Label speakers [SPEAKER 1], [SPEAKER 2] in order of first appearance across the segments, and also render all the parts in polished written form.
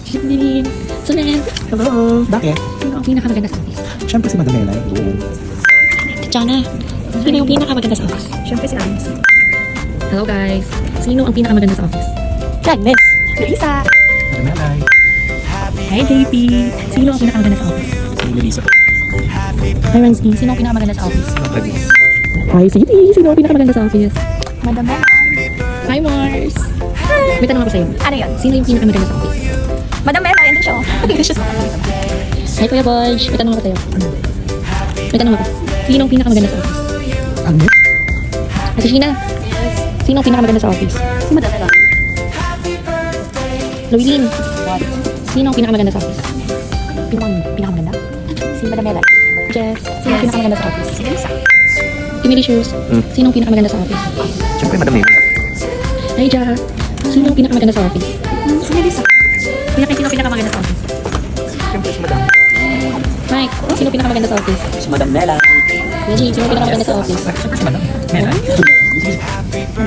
[SPEAKER 1] Shibin. Sulen.
[SPEAKER 2] Hello! Bakit?
[SPEAKER 1] Sino ang pinakamaganda sa office?
[SPEAKER 2] Siyempre si Madam Melay. Oo.
[SPEAKER 1] Tatiana. Sino yung pinakamaganda sa office?
[SPEAKER 3] Siyempre si Agnes.
[SPEAKER 1] Hello guys. Sino ang pinakamaganda sa office? Agnes.
[SPEAKER 3] Melissa.
[SPEAKER 2] Madam Melay.
[SPEAKER 1] Hi JP. Sino ang pinakamaganda sa office?
[SPEAKER 2] Si Melissa po.
[SPEAKER 1] Hi Ransky. Sino ang pinakamaganda sa office?
[SPEAKER 2] Agnes.
[SPEAKER 1] Hi City. Sino ang pinakamaganda sa office?
[SPEAKER 3] Madam Mel.
[SPEAKER 1] Hi Mars. May tanong ako sa'yo.
[SPEAKER 3] Ano yun?
[SPEAKER 1] Sino yung pinakamaganda sa office?
[SPEAKER 3] Madam Mel, andun siya.
[SPEAKER 1] Hi Kuya Bodge. May tanong ako sa'yo. May tanong ako. Sino ang pinakamaganda sa office?
[SPEAKER 2] Agnes?
[SPEAKER 1] Ate Sheena. Sino ang pinakamaganda sa office?
[SPEAKER 3] Si Madam Mel.
[SPEAKER 1] Louieline. Sino ang pinakamaganda sa office?
[SPEAKER 3] Pinakamaganda? Si Madam Mel.
[SPEAKER 1] Jess. Sino ang pinakamaganda sa office?
[SPEAKER 3] Si Melissa.
[SPEAKER 1] Kimili Shoes. Sino ang pinakamaganda sa office?
[SPEAKER 2] Siyempre Madam Melay.
[SPEAKER 1] Hi Jaha. Sino ang pinakamaganda sa office?
[SPEAKER 3] Si Melissa.
[SPEAKER 1] Sino ang pinakamaganda sa office?
[SPEAKER 2] Siyempre si Madam.
[SPEAKER 1] Mike. Sino ang pinakamaganda sa office?
[SPEAKER 2] Si Madam Melay.
[SPEAKER 1] Reggie. Sino ang pinakamaganda sa office?
[SPEAKER 2] Siyempre si Madam Melay.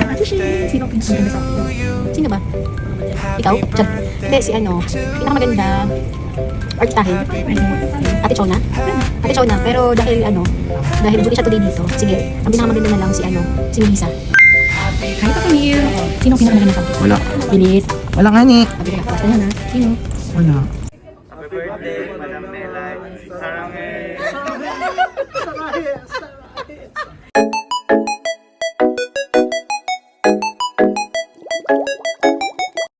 [SPEAKER 3] Ate Shane. Sino ang pinakamaganda sa akin? Sino ba? Ikaw? Diyan. Hindi, si ano. Pinakamaganda. Architahin. Ate Chona. Ate Chona. Pero dahil ano, dahil duty siya today dito. Sige, ang pinakamaganda na lang si ano, si Melissa.
[SPEAKER 1] Hi Pakamir. Sino ang pinakamaganda sa office?
[SPEAKER 2] Wala.
[SPEAKER 1] Bilis.
[SPEAKER 2] Wala nga ni.
[SPEAKER 1] Sabi ko na. Basta na. Sino?
[SPEAKER 2] Wala.
[SPEAKER 4] Happy birthday, Madam Melay. Sarangay.